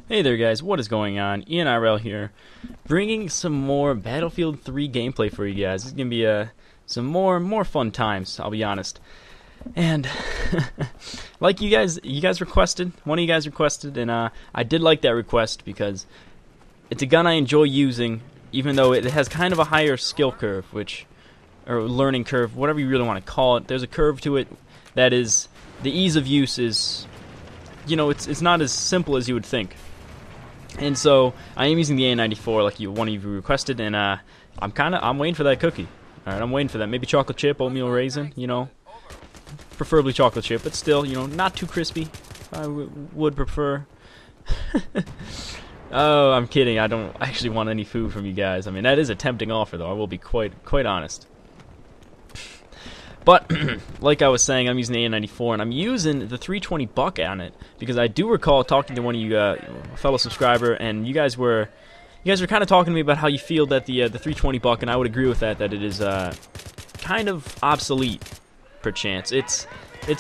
Hey there guys, what is going on? AN-94 here, bringing some more Battlefield 3 gameplay for you guys. It's gonna be some more fun times, I'll be honest. And like you guys requested, one of you guys requested, and I did like that request because it's a gun I enjoy using, even though it has kind of a higher skill curve, or learning curve, whatever you really want to call it. There's a curve to it that is, the ease of use is, it's not as simple as you would think. And so I am using the AN-94 like one of you requested, and I'm waiting for that cookie. All right, I'm waiting for that. Maybe chocolate chip, oatmeal raisin, preferably chocolate chip, but still, not too crispy. I would prefer. Oh, I'm kidding. I don't actually want any food from you guys. I mean, that is a tempting offer, though. I will be quite honest. But, like I was saying, I'm using the AN-94, and I'm using the 320 buck on it, because I do recall talking to one of you, a fellow subscriber, and you guys were kind of talking to me about how you feel that the 320 buck, and I would agree with that it is kind of obsolete, perchance. It's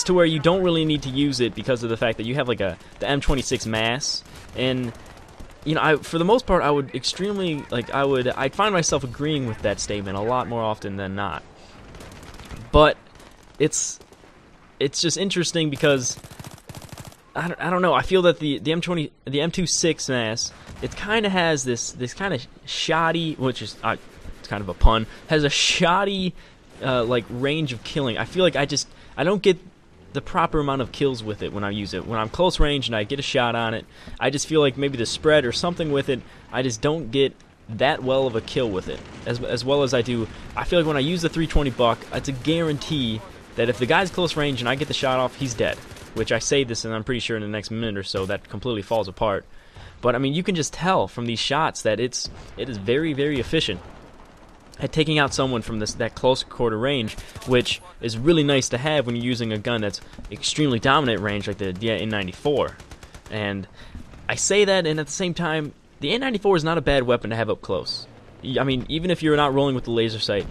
to where you don't really need to use it because of the fact that you have like the M26 mass, and for the most part, I would I'd find myself agreeing with that statement a lot more often than not. But it's just interesting because I don't know. I feel that the M26 mass, it kind of has this kind of shoddy, which is it's kind of a pun, has a shoddy like range of killing. I feel like I don't get the proper amount of kills with it when I use it. When I'm close range and I get a shot on it, I just feel like maybe the spread or something with it, I just don't get that well of a kill with it as well as I do. I feel like when I use the 320 buck, it's a guarantee that if the guy's close range and I get the shot off, he's dead. Which I say this, and I'm pretty sure in the next minute or so that completely falls apart. But I mean, you can just tell from these shots that it is very efficient at taking out someone from that close quarter range, which is really nice to have when you're using a gun that's extremely dominant range like the AN-94. And I say that, and at the same time, the AN-94 is not a bad weapon to have up close. I mean, even if you're not rolling with the laser sight,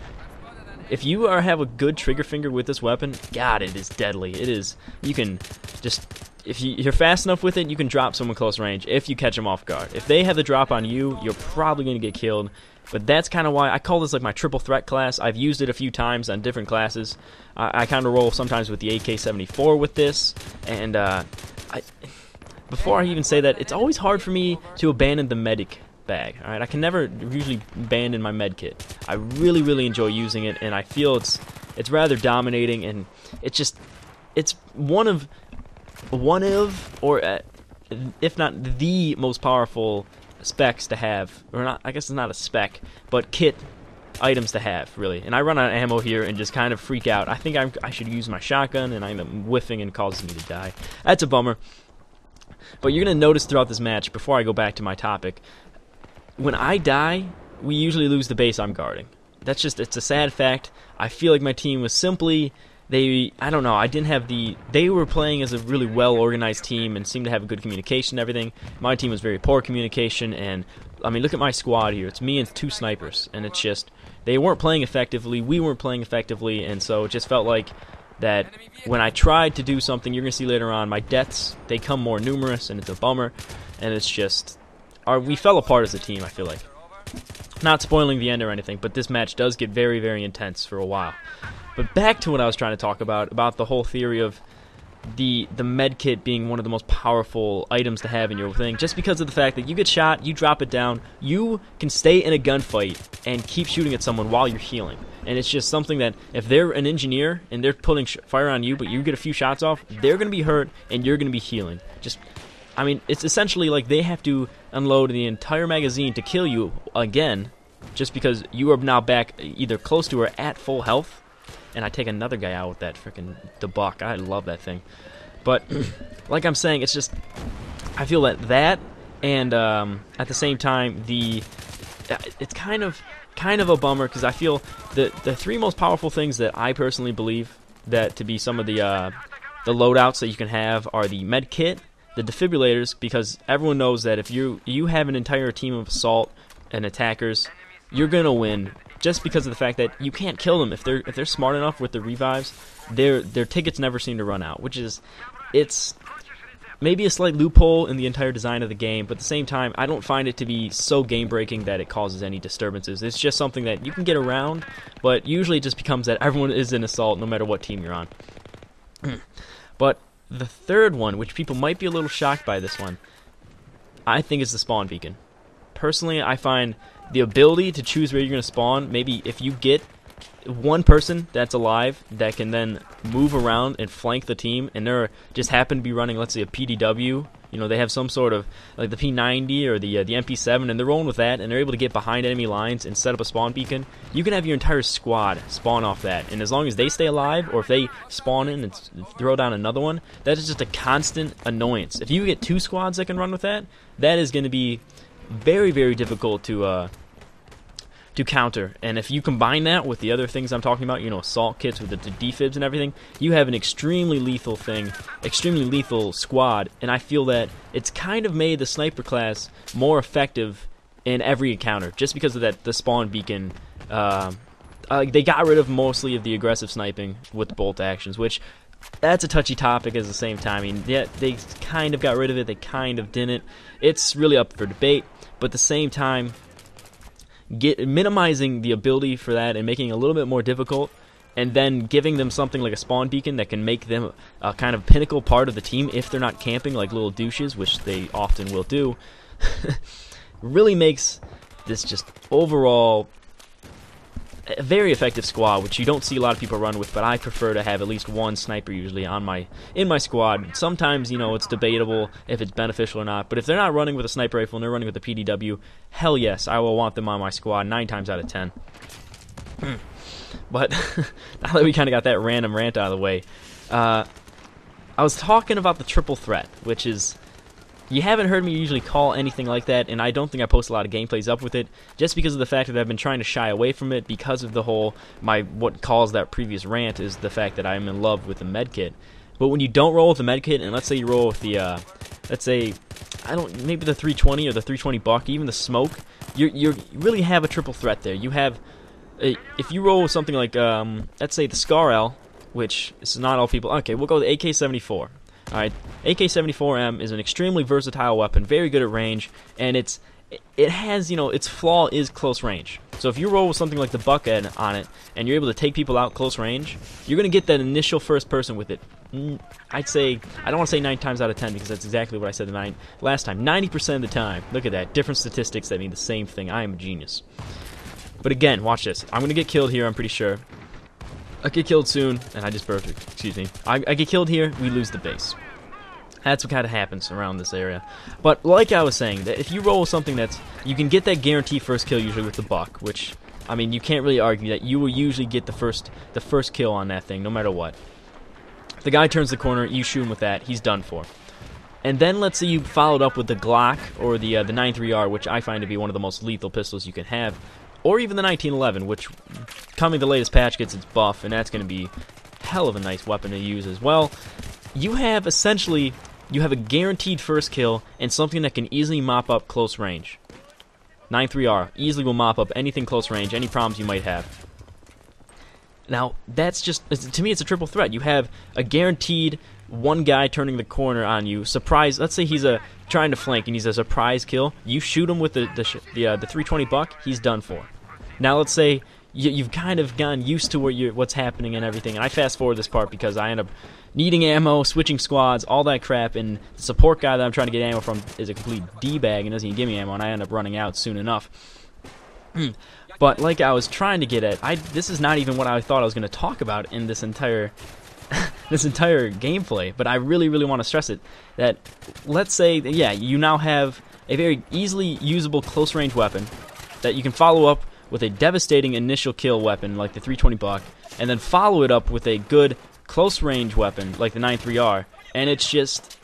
if you have a good trigger finger with this weapon, God, it is deadly. It is. You can just, if you're fast enough with it, you can drop someone close range if you catch them off guard. If they have the drop on you, you're probably going to get killed. But that's kind of why I call this like my triple threat class. I've used it a few times on different classes. I kind of roll sometimes with the AK-74 with this, and before I even say that, it's always hard for me to abandon the medic bag. All right, I can never usually abandon my med kit. I really enjoy using it, and I feel it's rather dominating, and it's one of or if not the most powerful specs to have, or not. I guess it's not a spec, but kit items to have, really. And I run out of ammo here and just kind of freak out. I think I should use my shotgun, and I end up whiffing and causes me to die. That's a bummer. But you're going to notice throughout this match, before I go back to my topic, when I die, we usually lose the base I'm guarding. It's a sad fact. I feel like my team was simply, I don't know, they were playing as a really well-organized team and seemed to have a good communication and everything. My team was very poor communication, and, I mean, look at my squad here. It's me and 2 snipers, and it's just, they weren't playing effectively, we weren't playing effectively, and so it just felt like that when I tried to do something, you're going to see later on, my deaths, they come more numerous, and it's a bummer, and it's just, we fell apart as a team, I feel like. Not spoiling the end or anything, but this match does get very intense for a while. But back to what I was trying to talk about the whole theory of the med kit being one of the most powerful items to have in your thing, just because of the fact that you get shot, you drop it down, you can stay in a gunfight and keep shooting at someone while you're healing. And it's just something that if they're an engineer and they're putting fire on you, but you get a few shots off, they're going to be hurt and you're going to be healing. I mean, it's essentially like they have to unload the entire magazine to kill you again, just because you are now back either close to or at full health. And I take another guy out with that freaking buck. I love that thing. But like I'm saying, it's just, I feel that and at the same time it's kind of a bummer, because I feel the 3 most powerful things that I personally believe that to be some of the loadouts that you can have are the med kit, the defibrillators, because everyone knows that if you have an entire team of assault and attackers, you're gonna win. Just because of the fact that you can't kill them if they're smart enough with the revives, their tickets never seem to run out. Which is, maybe a slight loophole in the entire design of the game, but at the same time, I don't find it to be so game-breaking that it causes any disturbances. It's just something that you can get around, but usually it just becomes that everyone is in assault no matter what team you're on. But the third one, which people might be a little shocked by this one, I think is the spawn beacon. Personally, I find the ability to choose where you're going to spawn, maybe if you get one person that's alive that can then move around and flank the team, and they're just happen to be running, let's say, a PDW, you know, they have some sort of, like the P90 or the MP7, and they're rolling with that, and they're able to get behind enemy lines and set up a spawn beacon, you can have your entire squad spawn off that, and as long as they stay alive, or if they spawn in and throw down another one, that is just a constant annoyance. If you get 2 squads that can run with that, that is going to be very, very difficult to counter. And if you combine that with the other things I'm talking about, you know, assault kits with the defibs and everything, you have an extremely lethal thing, extremely lethal squad, and I feel that it's kind of made the sniper class more effective in every encounter, just because of that, the spawn beacon. They got rid of mostly of the aggressive sniping with bolt actions, which that's a touchy topic at the same time. I mean, yeah, they kind of got rid of it, they kind of didn't. It's really up for debate, but at the same time, minimizing the ability for that and making it a little bit more difficult, and then giving them something like a spawn beacon that can make them a kind of pinnacle part of the team if they're not camping like little douches, which they often will do, really makes this just overall a very effective squad, which you don't see a lot of people run with, but I prefer to have at least one sniper usually in my squad. Sometimes, you know, it's debatable if it's beneficial or not, but if they're not running with a sniper rifle and they're running with a PDW, hell yes, I will want them on my squad 9 times out of 10. But now that we kind of got that random rant out of the way, I was talking about the triple threat, which is, you haven't heard me usually call anything like that, and I don't think I post a lot of gameplays up with it, just because of the fact that I've been trying to shy away from it because of the whole, what caused that previous rant is the fact that I'm in love with the medkit. But when you don't roll with the medkit, and let's say you roll with the, let's say, maybe the 320 or the 320 buck, even the smoke, you really have a triple threat there. You have, if you roll with something like, let's say the Scar L, which is not all people, okay, we'll go with the AK-74. Alright, AK-74M is an extremely versatile weapon, very good at range, and it has, you know, its flaw is close range. So if you roll with something like the buck on it, and you're able to take people out close range, you're going to get that initial first person with it. I'd say, I don't want to say 9 times out of 10, because that's exactly what I said last time. 90% of the time. Look at that. Different statistics that mean the same thing. I am a genius. But again, watch this. I'm going to get killed here, I'm pretty sure. I get killed soon, and I just burped. Excuse me. I get killed here, we lose the base. That's what kind of happens around this area. But like I was saying, that if you roll something that's, you can get that guaranteed first kill usually with the buck, which, I mean, you can't really argue that you will usually get the first kill on that thing, no matter what. If the guy turns the corner, you shoot him with that, he's done for. And then let's say you followed up with the Glock or the 93R, which I find to be one of the most lethal pistols you can have, or even the 1911, which coming the latest patch gets its buff, and that's going to be hell of a nice weapon to use as well. You have essentially, you have a guaranteed first kill and something that can easily mop up close range. 93R easily will mop up anything close range, any problems you might have. Now, that's just, to me, it's a triple threat. You have a guaranteed one guy turning the corner on you, surprise. Let's say he's trying to flank and he's a surprise kill. You shoot him with the 320 buck, he's done for. Now let's say you've kind of gotten used to what's happening and everything, and I fast forward this part because I end up needing ammo, switching squads, all that crap, and the support guy that I'm trying to get ammo from is a complete D-bag and doesn't even give me ammo, and I end up running out soon enough. But like I was trying to get at, this is not even what I thought I was going to talk about in this entire this entire gameplay, but I really, really want to stress it, that let's say, yeah, you now have a very easily usable close-range weapon that you can follow up with a devastating initial kill weapon like the 320 buck, and then follow it up with a good close-range weapon like the 93R, and it's just,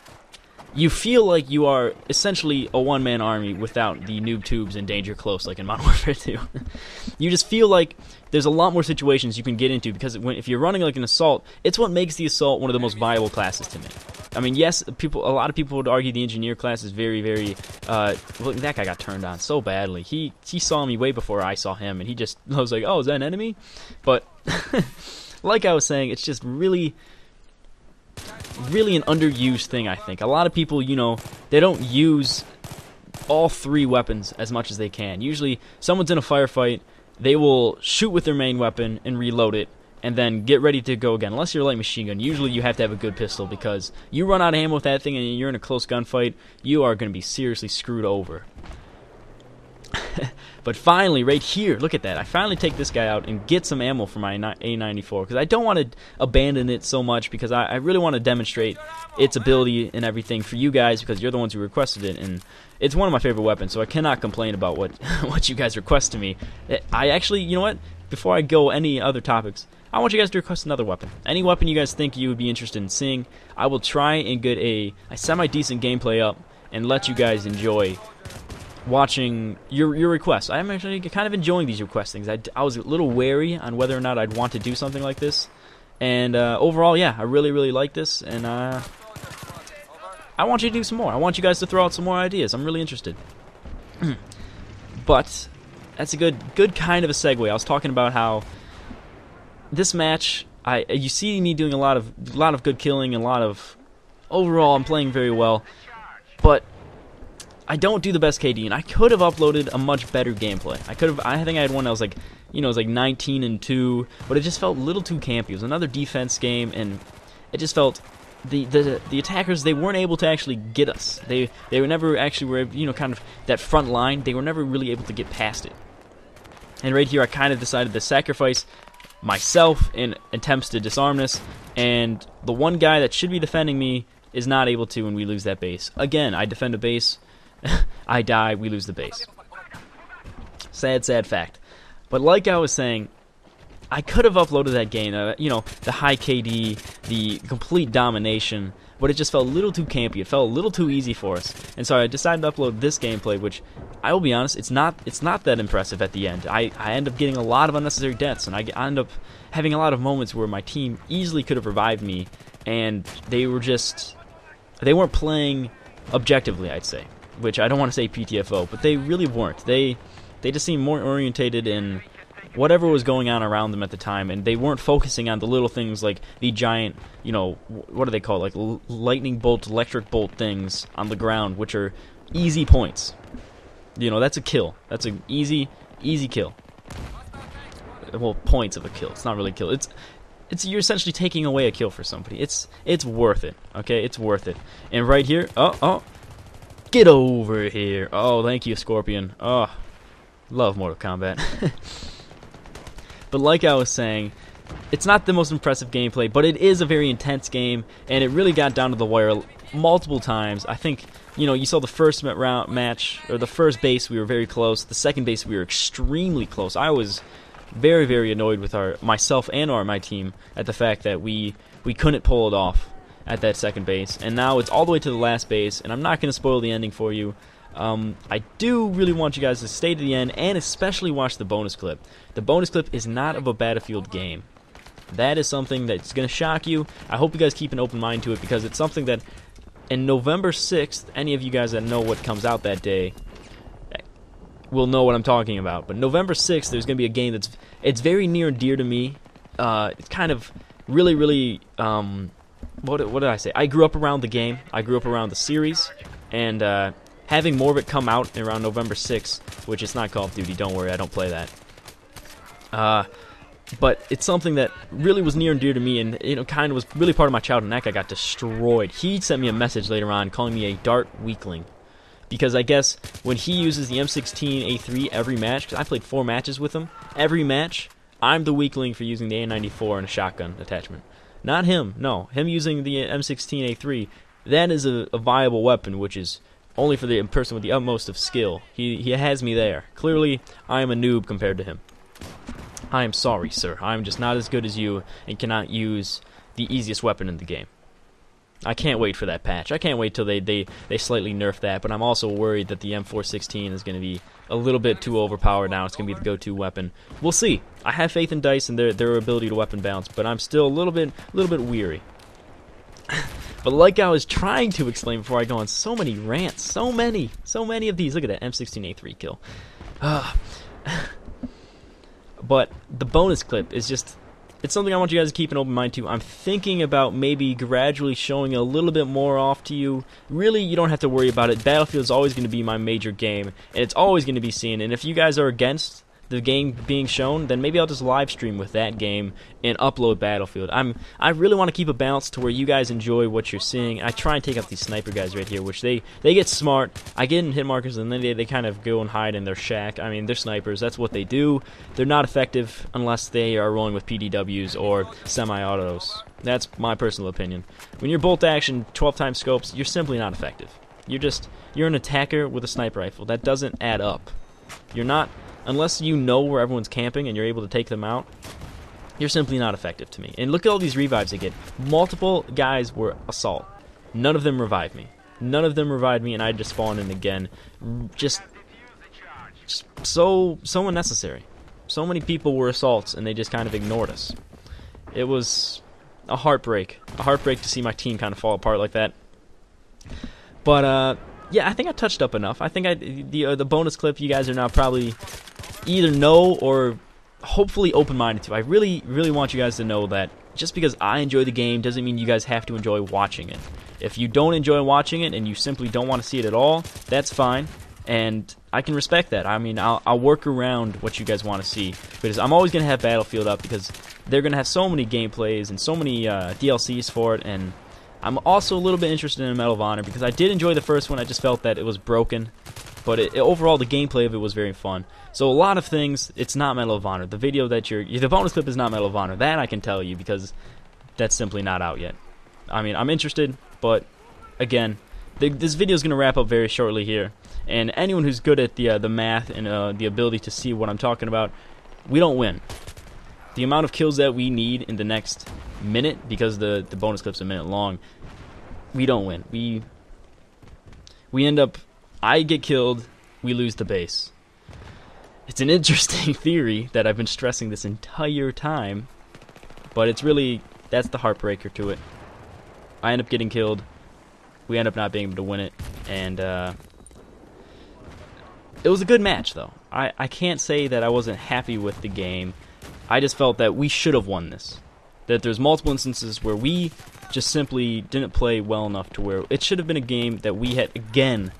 you feel like you are essentially a one-man army without the noob tubes and danger close like in Modern Warfare 2. You just feel like there's a lot more situations you can get into, because if you're running like an assault, it's what makes the assault one of the most viable classes to me. I mean, yes, a lot of people would argue the engineer class is very, very, well, that guy got turned on so badly. He saw me way before I saw him, and I was like, oh, is that an enemy? But, like I was saying, it's just really, really an underused thing, I think. A lot of people, you know, they don't use all 3 weapons as much as they can. Usually, someone's in a firefight, they will shoot with their main weapon and reload it, and then get ready to go again. Unless you're a light machine gun, usually you have to have a good pistol, because you run out of ammo with that thing and you're in a close gunfight, you are going to be seriously screwed over. But finally, right here, look at that. I finally take this guy out and get some ammo for my AN-94, because I don't want to abandon it so much, because I really want to demonstrate its ability and everything for you guys, because you're the ones who requested it, and it's one of my favorite weapons, so I cannot complain about what you guys request to me. I actually, you know what? Before I go any other topics, I want you guys to request another weapon. Any weapon you guys think you would be interested in seeing, I will try and get a semi-decent gameplay up and let you guys enjoy watching your requests. I'm actually kind of enjoying these request things. I was a little wary on whether or not I'd want to do something like this, and overall, yeah, I really like this, and I want you to do some more. I want you guys to throw out some more ideas. I'm really interested. But that's a good kind of a segue. I was talking about how this match, you see me doing a lot of good killing, and a lot of overall I'm playing very well, but I don't do the best KD, and I could have uploaded a much better gameplay. I think I had one that was like, you know, it was like 19-2, but it just felt a little too campy. It was another defense game, and it just felt the attackers, they weren't able to actually get us. They were never actually you know, kind of that front line. They were never really able to get past it. And right here, I kind of decided to sacrifice myself in attempts to disarm this, and the one guy that should be defending me is not able to, and we lose that base. Again, I defend a base. I die, we lose the base. Sad fact. But like I was saying, I could have uploaded that game, you know, the high KD, the complete domination, but it just felt a little too campy. It felt a little too easy for us. And so I decided to upload this gameplay, which, I will be honest, it's not that impressive at the end. I end up getting a lot of unnecessary deaths, and I end up having a lot of moments where my team easily could have revived me, and they weren't playing objectively, I'd say. Which I don't want to say PTFO, but they really weren't. They just seemed more orientated in whatever was going on around them at the time, and they weren't focusing on the little things like the giant, you know, what do they call it? Like lightning bolt, electric bolt things on the ground, which are easy points. You know, that's a kill. That's an easy kill. Well, points of a kill. It's not really a kill. It's you're essentially taking away a kill for somebody. It's worth it. Okay, it's worth it. And right here, oh. Get over here. Oh, thank you, Scorpion. Oh, love Mortal Kombat. But like I was saying, it's not the most impressive gameplay, but it is a very intense game, and it really got down to the wire multiple times. I think, you know, you saw the first match, or the first base, we were very close. The second base, we were extremely close. I was very annoyed with myself and my team at the fact that we couldn't pull it off at that second base, and now it's all the way to the last base, and I'm not going to spoil the ending for you. I do really want you guys to stay to the end, and especially watch the bonus clip. The bonus clip is not of a Battlefield game. That is something that's going to shock you. I hope you guys keep an open mind to it, because it's something that in November 6th, any of you guys that know what comes out that day will know what I'm talking about. But November 6th, there's going to be a game it's very near and dear to me. It's kind of really what did I say? I grew up around the game. I grew up around the series, and having more of it come out around November 6th, which is not Call of Duty, don't worry, I don't play that. But it's something that really was near and dear to me, and you know, kind of was really part of my childhood. And that guy got destroyed. He sent me a message later on calling me a dart weakling, because I guess when he uses the M16A3 every match, because I played 4 matches with him, every match, I'm the weakling for using the AN-94 and a shotgun attachment. Not him, no. Him using the M16A3, that is a viable weapon, which is only for the person with the utmost of skill. He has me there. Clearly, I am a noob compared to him. I am sorry, sir. I am just not as good as you and cannot use the easiest weapon in the game. I can't wait for that patch. I can't wait till they slightly nerf that, but I'm also worried that the M416 is going to be a little bit too overpowered now. It's going to be the go-to weapon. We'll see. I have faith in DICE and their ability to weapon balance, but I'm still a little bit weary. But like I was trying to explain before I go on so many rants, so many of these. Look at that M16A3 kill. But the bonus clip is just it's something I want you guys to keep an open mind to. I'm thinking about maybe gradually showing a little bit more off to you. Really, you don't have to worry about it. Battlefield is always going to be my major game, and it's always going to be seen. And if you guys are against the game being shown, then maybe I'll just live stream with that game and upload Battlefield. I really want to keep a balance to where you guys enjoy what you're seeing. I try and take out these sniper guys right here, which they get smart. I get in hit markers, and then they kind of go and hide in their shack. I mean, they're snipers. That's what they do. They're not effective unless they are rolling with PDWs or semi-autos. That's my personal opinion. When you're bolt action, 12 times scopes, you're simply not effective. You're an attacker with a sniper rifle. That doesn't add up. You're not... Unless you know where everyone's camping and you're able to take them out, you're simply not effective to me. And look at all these revives I get. Multiple guys were assault. None of them revived me. None of them revived me, and I just spawned in again. Just so unnecessary. So many people were assaults, and they just kind of ignored us. It was a heartbreak. A heartbreak to see my team kind of fall apart like that. But, yeah, I think I touched up enough. I think the bonus clip you guys are now probably either know or hopefully open-minded to. I really, really want you guys to know that just because I enjoy the game doesn't mean you guys have to enjoy watching it. If you don't enjoy watching it and you simply don't want to see it at all, that's fine, and I can respect that. I mean, I'll work around what you guys want to see, because I'm always going to have Battlefield up because they're going to have so many gameplays and so many DLCs for it, and I'm also a little bit interested in Medal of Honor because I did enjoy the first one. I just felt that it was broken, but overall the gameplay of it was very fun. So a lot of things, it's not Medal of Honor. The video that the bonus clip is not Medal of Honor. That I can tell you because that's simply not out yet. I mean, I'm interested, but again, this video is going to wrap up very shortly here. And anyone who's good at the math and the ability to see what I'm talking about, we don't win. The amount of kills that we need in the next minute, because the bonus clip's a minute long, we don't win. We end up, I get killed, we lose the base. It's an interesting theory that I've been stressing this entire time, but it's really, that's the heartbreaker to it. I end up getting killed, we end up not being able to win it, and it was a good match though. I can't say that I wasn't happy with the game. I just felt that we should have won this. That there's multiple instances where we just simply didn't play well enough to where it should have been a game that we had, again,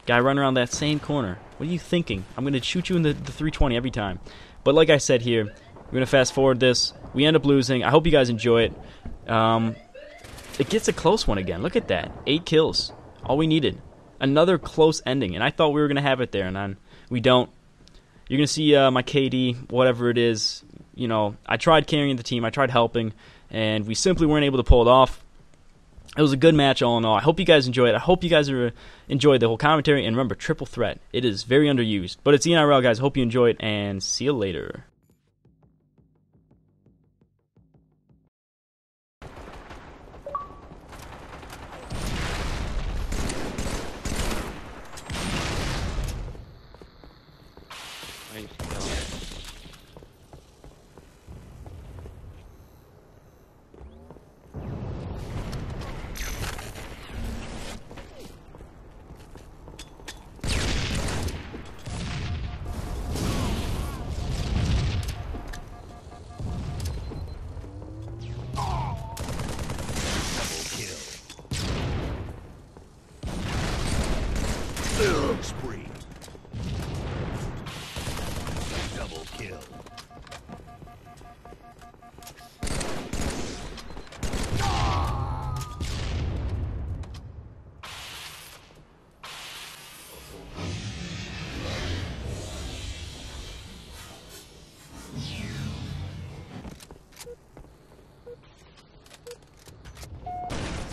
guy run around that same corner. What are you thinking? I'm going to shoot you in the 320 every time. But like I said here, we're going to fast forward this. We end up losing. I hope you guys enjoy it. It gets a close one again. Look at that. 8 kills. All we needed. Another close ending. And I thought we were going to have it there, and we don't. You're going to see my KD, whatever it is. You know, I tried carrying the team, I tried helping, and we simply weren't able to pull it off. It was a good match all in all. I hope you guys enjoy it. I hope you guys enjoyed the whole commentary, and remember, triple threat. It is very underused. But it's ENRL, guys. Hope you enjoy it, and see you later. Spree. Double kill.